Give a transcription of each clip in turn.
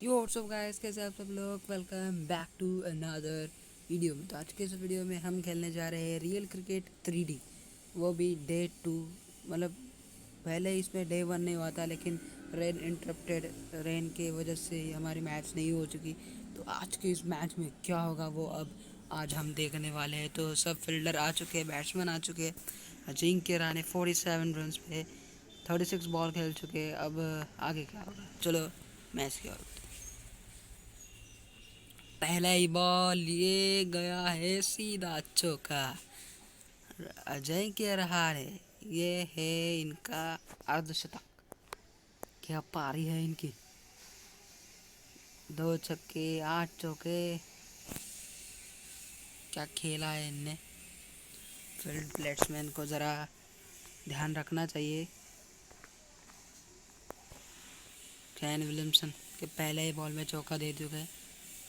यो WhatsApp guys, कैसे आप सब लोग। Welcome back to another video में। तो आज के इस वीडियो में हम खेलने जा रहे हैं रियल क्रिकेट 3D, वो भी डे 2। मतलब पहले इसमें डे 1 नहीं हुआ था, लेकिन रेन इंटरप्टेड, रेन के वजह से हमारी मैच नहीं हो चुकी। तो आज के इस मैच में क्या होगा वो अब आज हम देखने वाले हैं। तो सब फील्डर आ चुके हैं, बैट्समैन आ चुके हैं। अजिंक्य रहाणे 47 रन पे 36 बॉल खेल चुके हैं। अब आगे क्या होगा, चलो मैच की ओर। पहला ही बॉल ये गया है सीधा चौका। अजय के रहाणे, ये है इनका अर्धशतक। क्या पारी है इनकी, 2 छक्के 8 चौके। क्या खेला है इनने। फील्ड बैट्समैन को ज़रा ध्यान रखना चाहिए। कैन विलियमसन के पहले ही बॉल में चौका दे चुके।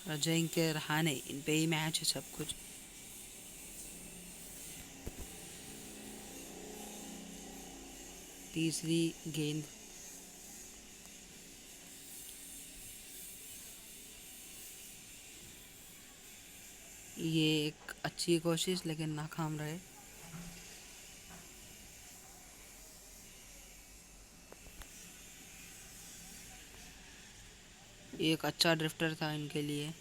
अजय के रहाणे, इन पे ही मैच है सब कुछ। तीसरी गेंद, ये एक अच्छी कोशिश लेकिन नाकाम रहे। ये एक अच्छा ड्रिफ्टर था इनके लिए।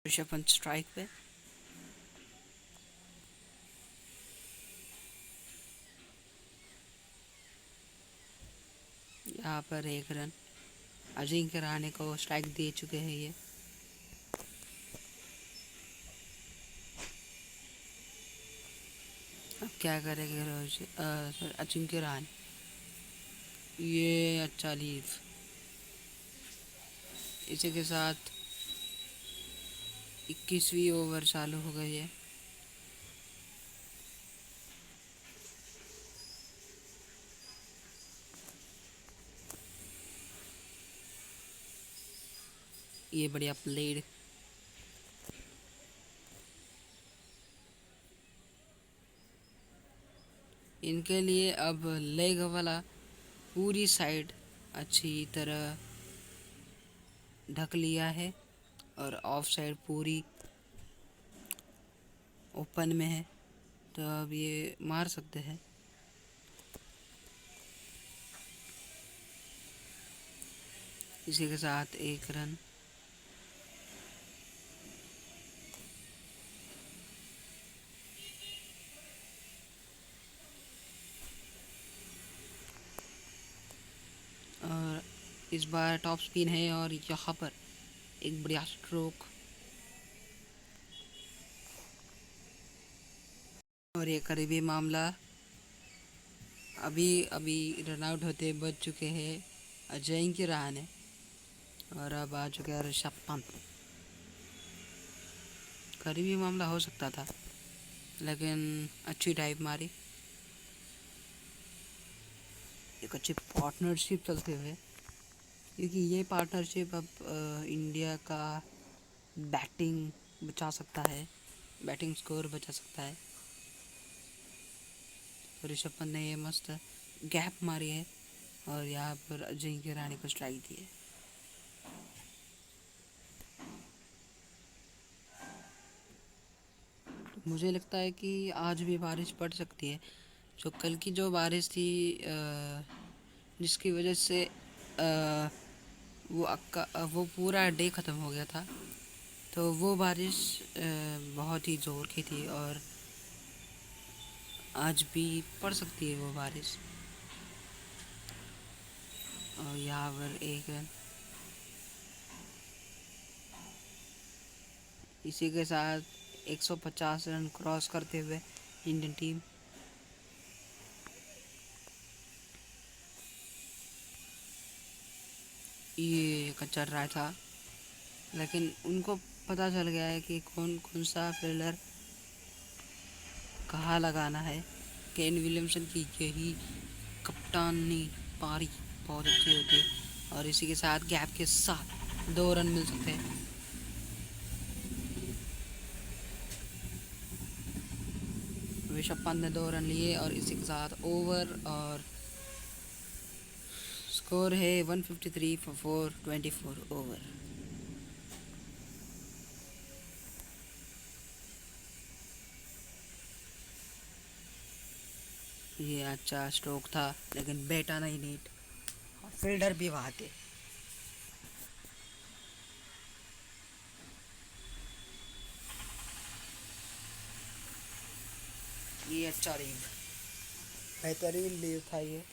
ऋषभ पंत स्ट्राइक पे। यहाँ पर 1 रन। अजिंक्य रहाणे को स्ट्राइक दे चुके हैं ये। अब क्या करेंगे अजिंक्य रहाणे। ये अच्छा लीव। इसी के साथ 21वीं ओवर चालू हो गई है। ये बढ़िया प्लेड। इनके लिए अब लेग वाला पूरी साइड अच्छी तरह ढक लिया है और ऑफ साइड पूरी ओपन में है। तो अब ये मार सकते हैं। इसी के साथ 1 रन। और इस बार टॉप स्पिन है और यहाँ पर एक बढ़िया स्ट्रोक। और ये करीबी मामला, अभी अभी रन आउट होते बच चुके हैं अजिंक्य रहाणे और अब आ चुके हैं ऋषभ पंत। करीबी मामला हो सकता था, लेकिन अच्छी टाइप मारी। एक अच्छी पार्टनरशिप चलते हुए, क्योंकि ये पार्टनरशिप अब इंडिया का बैटिंग बचा सकता है, बैटिंग स्कोर बचा सकता है। तो ऋषभ पंत ने ये मस्त गैप मारी है और यहाँ पर अजिंक्य रहाणे को स्ट्राइक दी है। मुझे लगता है कि आज भी बारिश पड़ सकती है। जो कल की जो बारिश थी, जिसकी वजह से वो पूरा डे ख़त्म हो गया था। तो वो बारिश बहुत ही ज़ोर की थी और आज भी पड़ सकती है वो बारिश। और यहाँ पर 1 रन। इसी के साथ 150 रन क्रॉस करते हुए इंडियन टीम। ये कच्चा ट्राई था, लेकिन उनको पता चल गया है कि कौन कौन सा फील्डर कहाँ लगाना है। केन विलियमसन की यही कप्तानी पारी बहुत अच्छी होती है। और इसी के साथ गैप के साथ 2 रन मिल सकते हैं। ऋषभ पंत ने 2 रन लिए और इसी के साथ ओवर और स्कोर है 153 फॉर 24 ओवर। ये अच्छा स्ट्रोक था लेकिन बैठा नहीं नीट, फील्डर भी वहाँ थे। ये अच्छा लीव, बेहतरीन लीव था ये।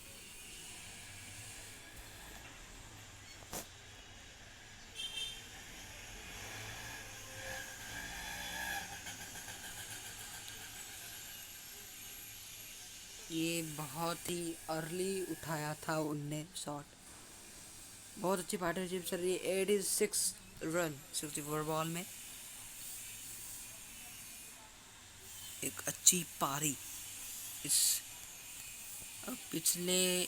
ये बहुत ही अर्ली उठाया था उनने शॉट। बहुत अच्छी पार्टनरशिप चल रही है। 86 रन 64 बॉल में, एक अच्छी पारी। इस पिछले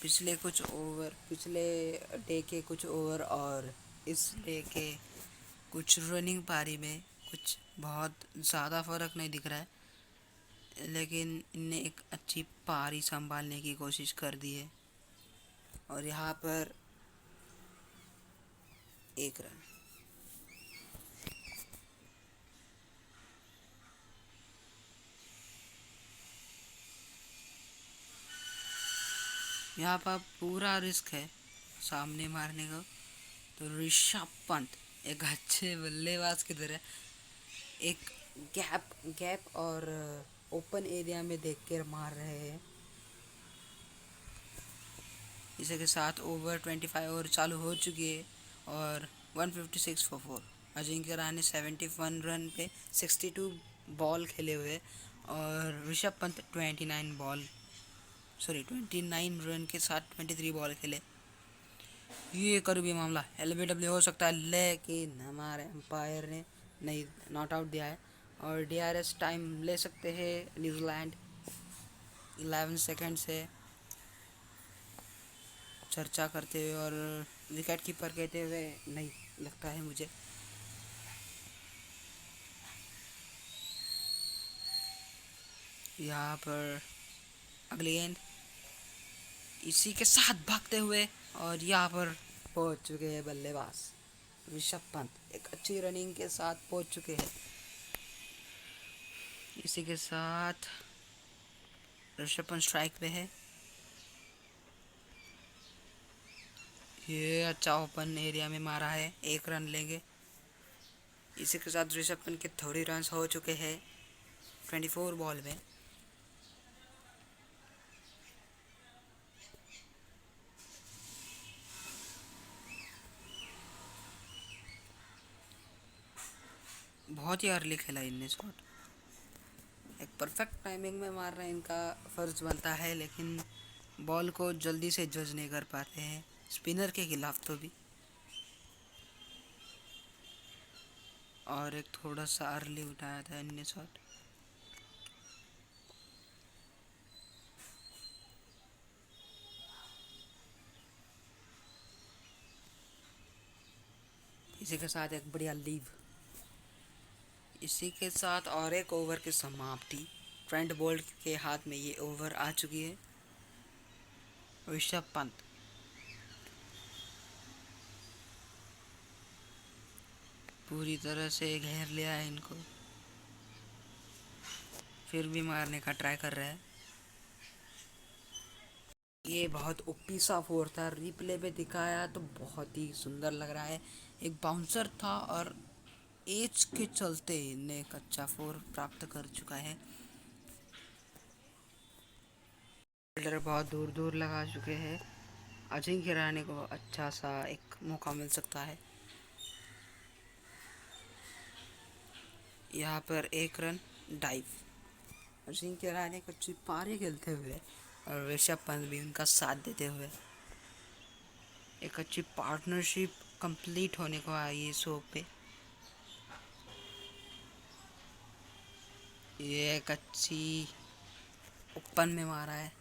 पिछले कुछ ओवर, पिछले डे के कुछ ओवर और इस डे के कुछ रनिंग पारी में कुछ बहुत ज़्यादा फर्क नहीं दिख रहा है, लेकिन इनने एक अच्छी पारी संभालने की कोशिश कर दी है। और यहाँ पर 1 रन। यहाँ पर पूरा रिस्क है सामने मारने का। तो ऋषभ पंत एक अच्छे बल्लेबाज की तरह एक गैप और ओपन एरिया में देख कर मार रहे हैं। इसी के साथ ओवर 25 ओवर चालू हो चुकी है और 156 फॉर 4। अजिंक्य रहाणे 71 रन पे 62 बॉल खेले हुए और ऋषभ पंत 29 रन के साथ 23 बॉल खेले। ये करीबी मामला LBW हो सकता है, लेकिन हमारे एम्पायर ने नहीं नॉट आउट दिया है और DRS टाइम ले सकते हैं न्यूजीलैंड। 11 सेकंड से चर्चा करते हुए और विकेट कीपर कहते हुए नहीं लगता है मुझे। यहाँ पर अगली गेंद इसी के साथ भागते हुए और यहाँ पर पहुँच चुके हैं बल्लेबाज ऋषभ पंत। एक अच्छी रनिंग के साथ पहुँच चुके हैं। इसी के साथ ऋषभ पंत स्ट्राइक पे है। ये अच्छा ओपन एरिया में मारा है, 1 रन लेंगे। इसी के साथ ऋषभ पंत के 30 रन हो चुके हैं 24 बॉल में। बहुत ही अर्ली खेला इनने शॉट, एक परफेक्ट टाइमिंग में मारना इनका फ़र्ज बनता है, लेकिन बॉल को जल्दी से जज नहीं कर पाते हैं स्पिनर के खिलाफ तो भी। और एक थोड़ा सा अर्ली उठाया था इनने शॉट। इसी के साथ एक बढ़िया लीव। इसी के साथ और एक ओवर की समाप्ति। ट्रेंट बोल्ट के हाथ में ये ओवर आ चुकी है। ऋषभ पंत पूरी तरह से घेर लिया है इनको, फिर भी मारने का ट्राई कर रहा है। ये बहुत ओपी सा फोर था, रिप्ले पे दिखाया तो बहुत ही सुंदर लग रहा है। एक बाउंसर था और एज के चलते इन्हें एक अच्छा फोर प्राप्त कर चुका है। फील्डर बहुत दूर दूर लगा चुके हैं। अजिंक्य रहाणे को अच्छा सा एक मौका मिल सकता है। यहाँ पर 1 रन डाइव। अजिंक्य रहाणे को अच्छी पारी खेलते हुए और ऋषभ पंत भी उनका साथ देते हुए एक अच्छी पार्टनरशिप कंप्लीट होने को आई है शो पे। ये एक अच्छी ओपन में मारा है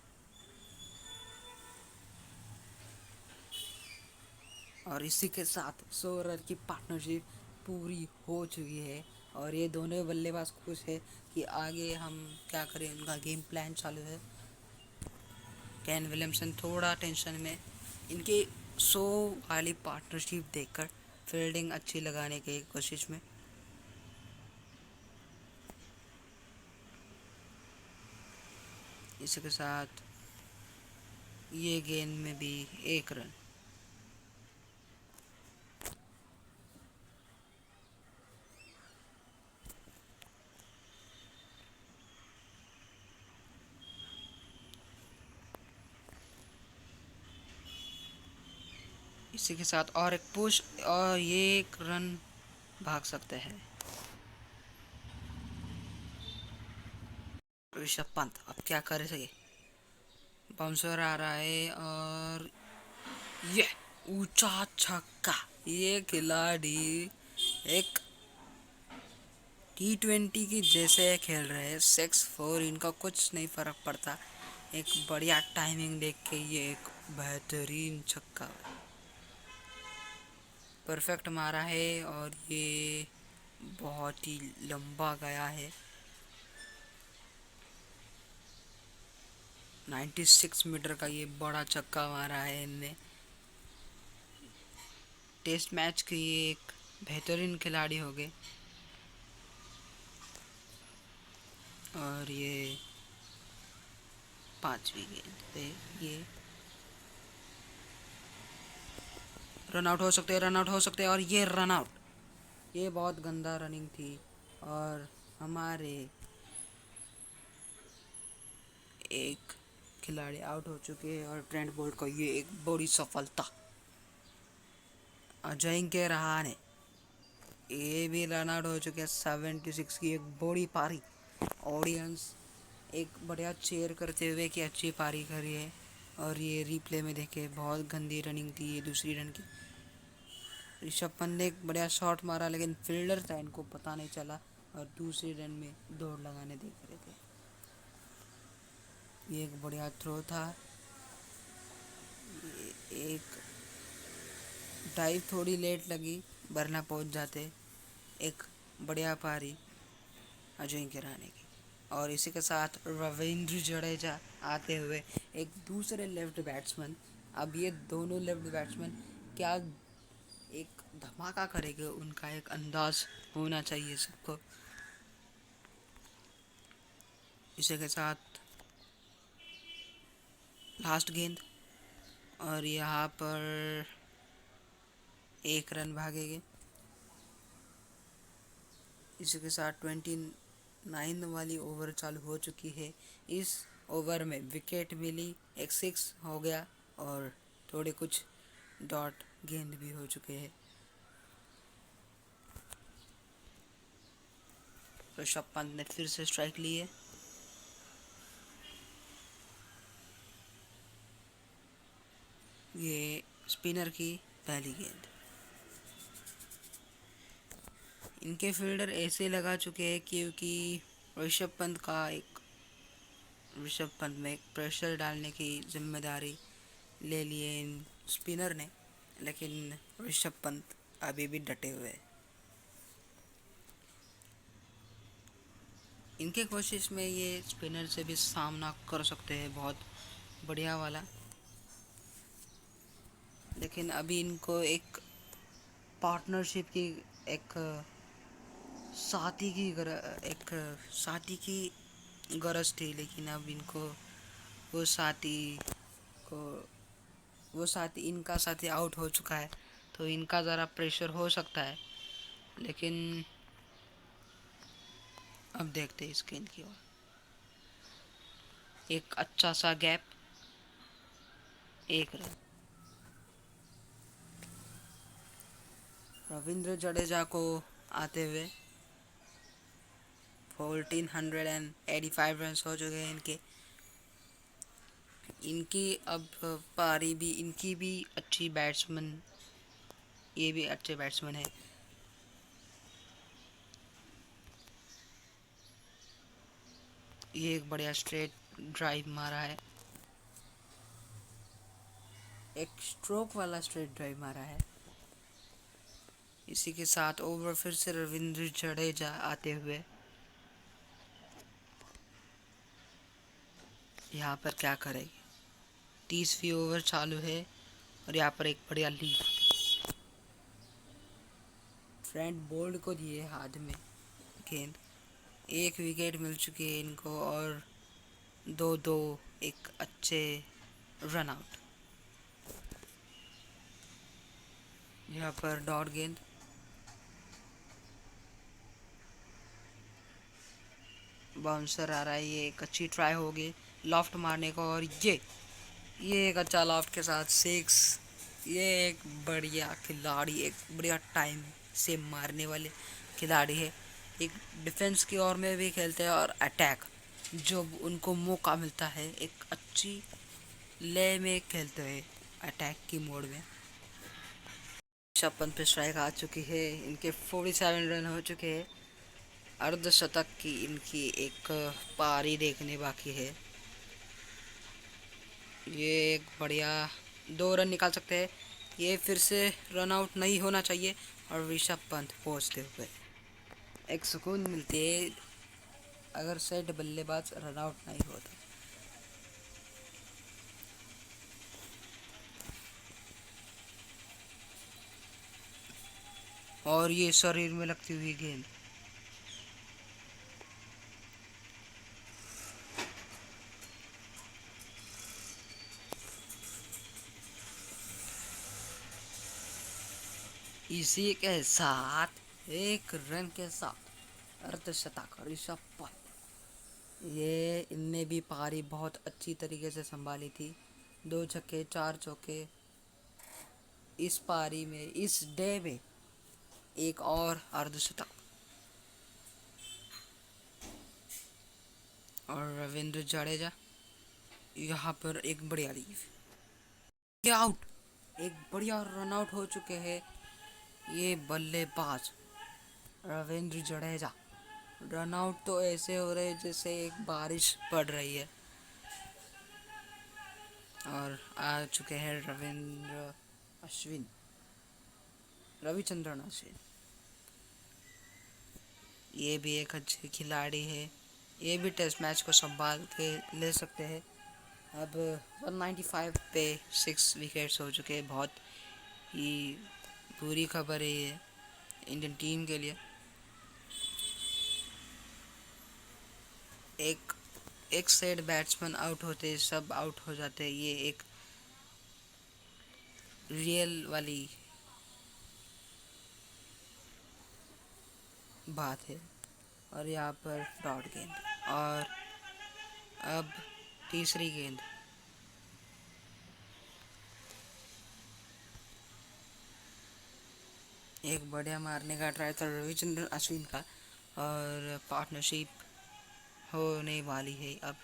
और इसी के साथ 100 रन की पार्टनरशिप पूरी हो चुकी है और ये दोनों बल्लेबाज खुश है कि आगे हम क्या करें, उनका गेम प्लान चालू है। केन विलियमसन थोड़ा टेंशन में, इनकी 100 वाली पार्टनरशिप देखकर फील्डिंग अच्छी लगाने की कोशिश में। इसके साथ ये गेंद में भी 1 रन। इसी के साथ और एक पुश और ये 1 रन भाग सकते हैं। ऋषभ पंत अब क्या कर सके, बाउंसर आ रहा है और ये ऊंचा छक्का। ये खिलाड़ी एक T20 की जैसे खेल रहे हैं, 6-4, इनका कुछ नहीं फर्क पड़ता। एक बढ़िया टाइमिंग देख के ये एक बेहतरीन छक्का परफेक्ट मारा है और ये बहुत ही लंबा गया है। 96 मीटर का ये बड़ा छक्का मारा है इनने। टेस्ट मैच के ये एक बेहतरीन खिलाड़ी हो गए। और ये 5वीं गेंद पे ये रन आउट हो सकते हैं, रन आउट हो सकते हैं और ये रन आउट। ये बहुत गंदा रनिंग थी और हमारे एक खिलाड़ी आउट हो चुके हैं और ट्रेंट बोल्ट को ये एक बड़ी सफलता। अजिंक्य रहाणे ये भी रन आउट हो चुके हैं। 76 की एक बड़ी पारी। ऑडियंस एक बढ़िया चेयर करते हुए कि अच्छी पारी करी है। और ये रिप्ले में देखे बहुत गंदी रनिंग थी ये दूसरी रन की। ऋषभ पंत ने एक बढ़िया शॉट मारा लेकिन फील्डर था, इनको पता नहीं चला और दूसरी रन में दौड़ लगाने देख रहे थे। ये एक बढ़िया थ्रो था। एक ड्राइव थोड़ी लेट लगी वरना पहुंच जाते। एक बढ़िया पारी अजिंक्य रहाणे की। और इसी के साथ रविंद्र जडेजा आते हुए एक दूसरे लेफ्ट बैट्समैन। अब ये दोनों लेफ्ट बैट्समैन क्या एक धमाका करेंगे, उनका एक अंदाज होना चाहिए सबको। इसी के साथ लास्ट गेंद और यहाँ पर 1 रन भागेंगे। इसी के साथ 29 वाली ओवर चालू हो चुकी है। इस ओवर में विकेट मिली, एक 6 हो गया और थोड़े कुछ डॉट गेंद भी हो चुके हैं। ऋषभ पंत ने फिर से स्ट्राइक ली है। ये स्पिनर की पहली गेंद। इनके फील्डर ऐसे लगा चुके हैं क्योंकि ऋषभ पंत में एक प्रेशर डालने की जिम्मेदारी ले लिए इन स्पिनर ने, लेकिन ऋषभ पंत अभी भी डटे हुए हैं। इनके कोशिश में ये स्पिनर से भी सामना कर सकते हैं बहुत बढ़िया वाला, लेकिन अभी इनको एक पार्टनरशिप की एक एक साथी की गरज थी। लेकिन अब इनको वो साथी को वो साथी इनका साथी आउट हो चुका है तो इनका ज़रा प्रेशर हो सकता है। लेकिन अब देखते हैं इस गेंद की ओर। एक अच्छा सा गैप, 1 रन। रविंद्र जडेजा को आते हुए 1485 रन हो चुके हैं इनके। इनकी अब पारी भी, इनकी भी अच्छी बैट्समैन, ये भी अच्छे बैट्समैन है। ये एक बढ़िया स्ट्रेट ड्राइव मारा है, एक स्ट्रोक वाला स्ट्रेट ड्राइव मारा है। इसी के साथ ओवर फिर से रविंद्र जडेजा आते हुए। यहाँ पर क्या करेंगे, 30वीं ओवर चालू है और यहाँ पर एक बढ़िया लीड। ट्रेंट बोल्ट को दिए हाथ में गेंद, 1 विकेट मिल चुकी है इनको और 2-2 एक अच्छे रन आउट। यहाँ पर डॉट गेंद, बाउंसर आ रहा है, ये एक अच्छी ट्राई होगी लॉफ्ट मारने को और ये एक अच्छा लॉफ्ट के साथ 6। ये एक बढ़िया खिलाड़ी, एक बढ़िया टाइम से मारने वाले खिलाड़ी है। एक डिफेंस की ओर में भी खेलते हैं और अटैक जब उनको मौका मिलता है एक अच्छी ले में खेलते हैं अटैक की मोड में। 56 पे स्ट्राइक आ चुकी है, इनके 47 रन हो चुके हैं। अर्धशतक की इनकी एक पारी देखने बाकी है। ये एक बढ़िया 2 रन निकाल सकते हैं, ये फिर से रन आउट नहीं होना चाहिए और ऋषभ पंत पहुंचते हुए एक सुकून मिलती है अगर सेट बल्लेबाज रन आउट नहीं होता। और ये शरीर में लगती हुई गेंद, इसी के साथ 1 रन के साथ अर्धशतक ऋषभ पंत। ये इनने भी पारी बहुत अच्छी तरीके से संभाली थी, 2 छक्के 4 चौके। इस पारी में इस डे में एक और अर्धशतक और रविंद्र जडेजा यहाँ पर एक बढ़िया लीव आउट, एक बढ़िया रन आउट हो चुके हैं ये बल्लेबाज रविंद्र जडेजा। रन आउट तो ऐसे हो रहे जैसे एक बारिश पड़ रही है और आ चुके हैं रविचंद्रन अश्विन। ये भी एक अच्छे खिलाड़ी है, ये भी टेस्ट मैच को संभाल के ले सकते हैं। अब 195 पे 6 विकेट्स हो चुके हैं, बहुत ही बुरी खबर है ये इंडियन टीम के लिए। एक सेट बैट्समैन आउट होते सब आउट हो जाते, ये एक रियल वाली बात है। और यहाँ पर डॉट गेंद और अब तीसरी गेंद, एक बढ़िया मारने का ट्राई था रविचंद्रन अश्विन का और पार्टनरशिप होने वाली है। अब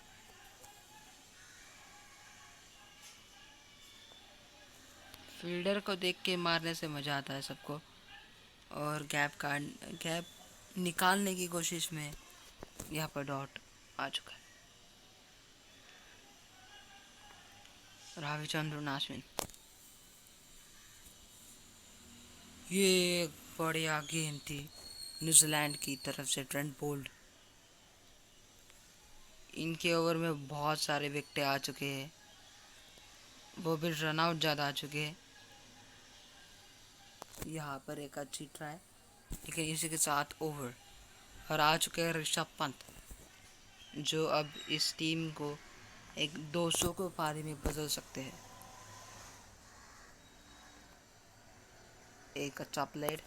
फील्डर को देख के मारने से मज़ा आता है सबको और गैप निकालने की कोशिश में यहाँ पर डॉट आ चुका है। रविचंद्रन अश्विन, ये एक बढ़िया गेंद थी न्यूजीलैंड की तरफ से ट्रेंट बोल्ट। इनके ओवर में बहुत सारे विकेट आ चुके हैं, वो भी रन आउट ज़्यादा आ चुके हैं। यहाँ पर एक अच्छी ट्राई, लेकिन इसी के साथ ओवर और आ चुके हैं ऋषभ पंत, जो अब इस टीम को एक 200 को पारी में बदल सकते हैं। एक अच्छा प्लेड,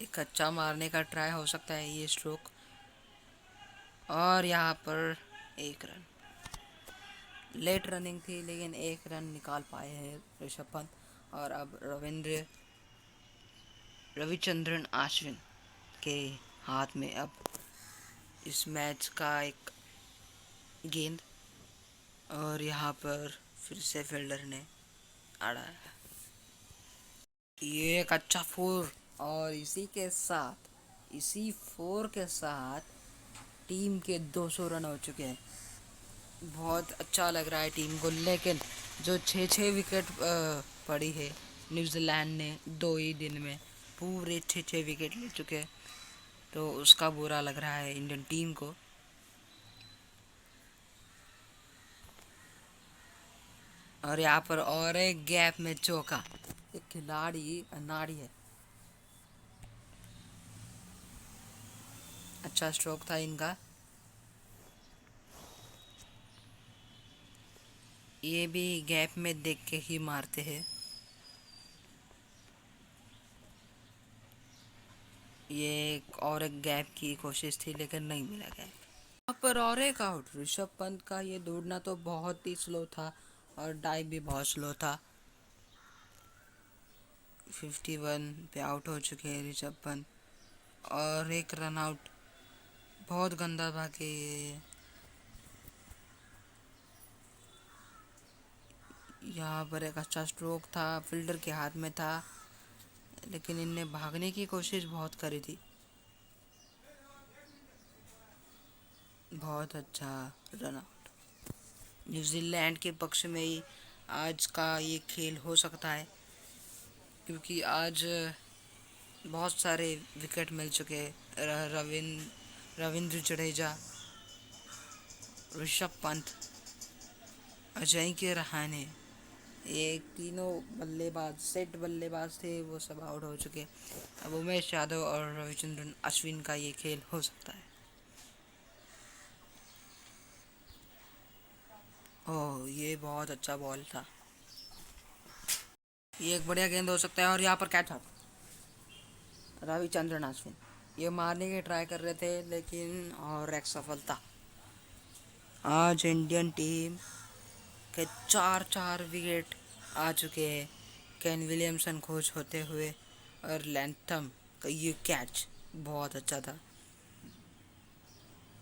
एक अच्छा मारने का ट्राई हो सकता है ये स्ट्रोक और यहाँ पर 1 रन। लेट रनिंग थी लेकिन 1 रन निकाल पाए हैं ऋषभ पंत। और अब रविचंद्रन अश्विन के हाथ में अब इस मैच का एक गेंद और यहाँ पर फिर से फील्डर ने आड़ा है। ये एक अच्छा 4 और इसी 4 के साथ टीम के 200 रन हो चुके हैं। बहुत अच्छा लग रहा है टीम को, लेकिन जो 6 6 विकेट पड़ी है न्यूजीलैंड ने 2 ही दिन में, पूरे 6 6 विकेट ले चुके हैं, तो उसका बुरा लग रहा है इंडियन टीम को। और यहाँ पर और एक गैप में चौका, एक खिलाड़ी अनाड़ी है। अच्छा स्ट्रोक था इनका। ये भी गैप में देख के ही मारते हैं। ये एक गैप की कोशिश थी लेकिन नहीं मिला गैप। यहाँ पर और एक आउट। ऋषभ पंत का ये दौड़ना तो बहुत ही स्लो था और डाइव भी बहुत स्लो था। 51 पे आउट हो चुके हैं ऋषभ पंत। और एक रन आउट, बहुत गंदा भागे। यहाँ पर एक अच्छा स्ट्रोक था, फील्डर के हाथ में था, लेकिन इनने भागने की कोशिश बहुत करी थी। बहुत अच्छा रन आउट। न्यूजीलैंड के पक्ष में ही आज का ये खेल हो सकता है, क्योंकि आज बहुत सारे विकेट मिल चुके हैं। रविंद्र जडेजा, ऋषभ पंत, अजिंक्य रहाणे, ये तीनों बल्लेबाज, सेट बल्लेबाज थे, वो सब आउट हो चुके। अब उमेश यादव और रविचंद्रन अश्विन का ये खेल हो सकता है। ओह, ये बहुत अच्छा बॉल था। ये एक बढ़िया गेंद हो सकता है। और यहाँ पर कैच आउट। रविचंद्रन अश्विन ये मारने की ट्राई कर रहे थे, लेकिन और एक सफलता। आज इंडियन टीम के 4 4 विकेट आ चुके हैं। केन विलियमसन कोच होते हुए, और लैंथम का ये कैच बहुत अच्छा था।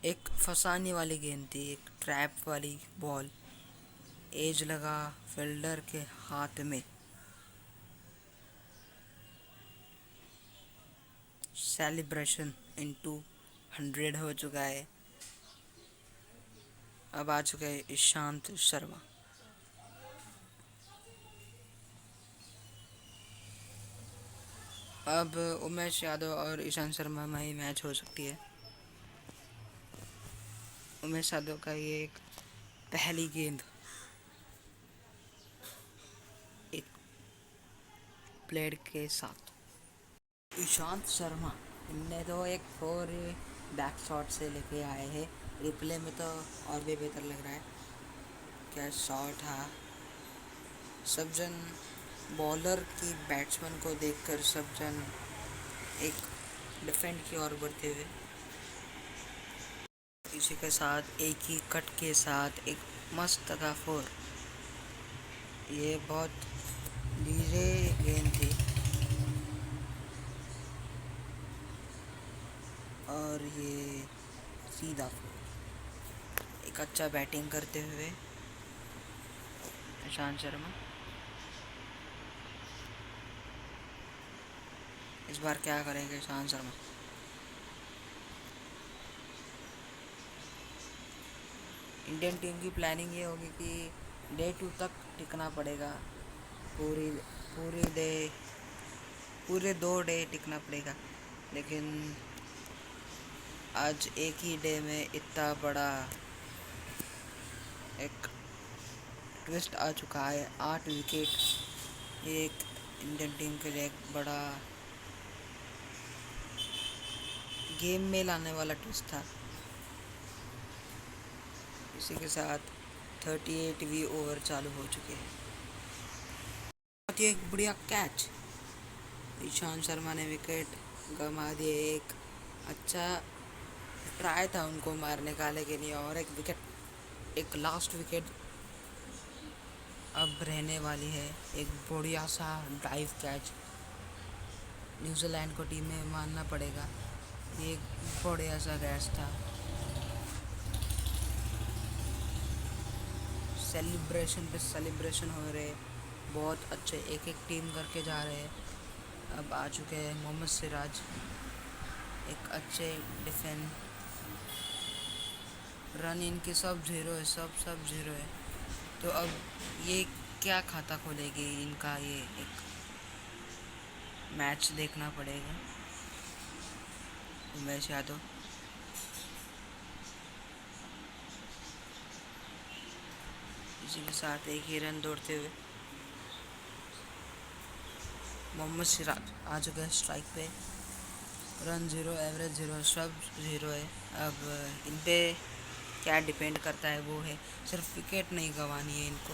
एक फंसाने वाली गेंद थी, एक ट्रैप वाली बॉल, एज लगा फील्डर के हाथ में। सेलिब्रेशन इनटू 100 हो चुका है। अब आ चुके हैं ईशांत शर्मा। अब उमेश यादव और ईशांत शर्मा में ही मैच हो सकती है। उमेश यादव का ये एक पहली गेंद, एक प्लेयर के साथ। ईशांत शर्मा इनने तो एक 4 बैक शॉट से लेके आए हैं। रिप्ले में तो और भी बेहतर लग रहा है। क्या शॉट था। सब जन बॉलर की बैट्समैन को देखकर सब जन एक डिफेंड की ओर बढ़ते हुए, इसी के साथ एक ही कट के साथ एक मस्त का 4। ये बहुत धीरे गेंद थी और ये सीधा 4। एक अच्छा बैटिंग करते हुए ईशांत शर्मा। इस बार क्या करेंगे ईशांत शर्मा। इंडियन टीम की प्लानिंग ये होगी कि डे 2 तक टिकना पड़ेगा। पूरी पूरी डे पूरे 2 डे टिकना पड़ेगा, लेकिन आज एक ही डे में इतना बड़ा एक ट्विस्ट आ चुका है। 8 विकेट एक इंडियन टीम के लिए एक बड़ा गेम में लाने वाला ट्विस्ट था। इसी के साथ 38वीं ओवर चालू हो चुके हैं। बहुत ही एक बढ़िया कैच। ईशांत शर्मा ने विकेट गंवा दिए। एक अच्छा ट्राई था उनको मारने का, लेकिन ये और एक विकेट, एक लास्ट विकेट अब रहने वाली है। एक बढ़िया सा ड्राइव कैच न्यूजीलैंड को टीम में मानना पड़ेगा। ये एक बढ़िया सा कैच था। सेलिब्रेशन पे सेलिब्रेशन हो रहे, बहुत अच्छे एक एक टीम करके जा रहे हैं। अब आ चुके हैं मोहम्मद सिराज, एक अच्छे डिफेंस रन इनके सब ज़ीरो है, सब ज़ीरो है। तो अब ये क्या खाता खोलेगी इनका, ये एक मैच देखना पड़ेगा। उमेश यादव, इसी के साथ एक ही रन दौड़ते हुए मोहम्मद सिराज आ चुका है स्ट्राइक पे। रन ज़ीरो, एवरेज ज़ीरो, सब ज़ीरो है। अब इन पे क्या डिपेंड करता है वो है, सिर्फ विकेट नहीं गंवानी है इनको।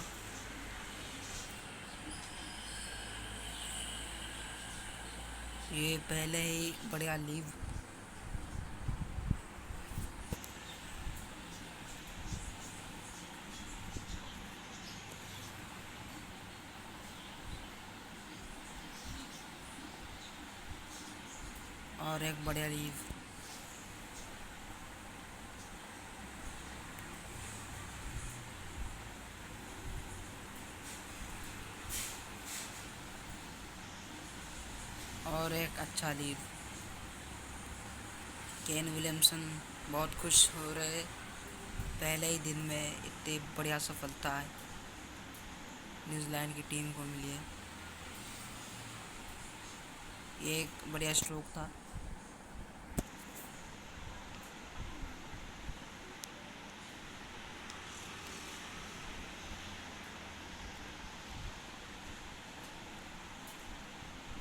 ये पहले ही बढ़िया लीव, और एक बढ़िया लीव। और एक अच्छा लीव। केन विलियमसन बहुत खुश हो रहे, पहले ही दिन में इतनी बढ़िया सफलता है न्यूजीलैंड की टीम को मिली है। ये एक बढ़िया स्ट्रोक था।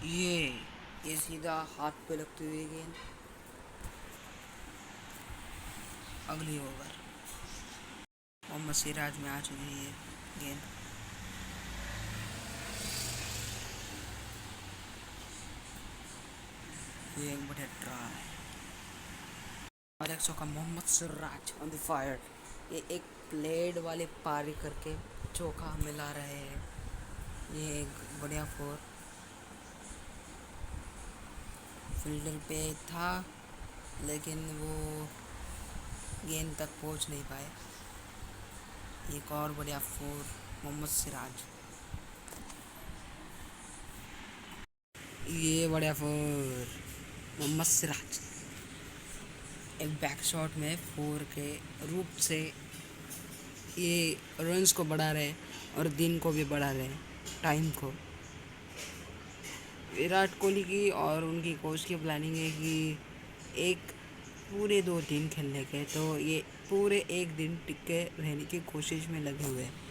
ये सीधा हाथ पे लगती हुई गेंद। अगली ओवर मोहम्मद सिराज में आ चुकी है गेंद। ये एक बढ़िया ट्राई और एक चौका। Mohammed Siraj on the fire. ये एक प्लेड वाले पारी करके चौका मिला रहे हैं। ये एक बढ़िया फोर, फील्डर पे था लेकिन वो गेंद तक पहुंच नहीं पाए। एक और बढ़िया फोर मोहम्मद सिराज। ये बढ़िया फोर मोहम्मद सिराज एक बैक शॉट में फोर के रूप से ये रन्स को बढ़ा रहे और दिन को भी बढ़ा रहे, टाइम को। विराट कोहली की और उनकी कोच की प्लानिंग है कि एक पूरे 2 दिन खेलने के, तो ये पूरे एक दिन टिके रहने की कोशिश में लगे हुए हैं।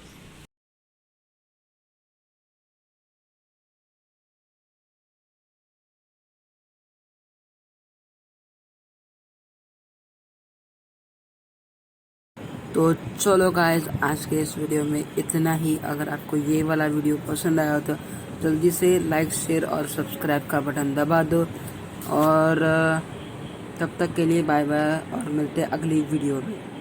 तो चलो गाइस, आज के इस वीडियो में इतना ही। अगर आपको ये वाला वीडियो पसंद आया तो जल्दी से लाइक, शेयर और सब्सक्राइब का बटन दबा दो। और तब तक के लिए बाय बाय और मिलते हैं अगली वीडियो में।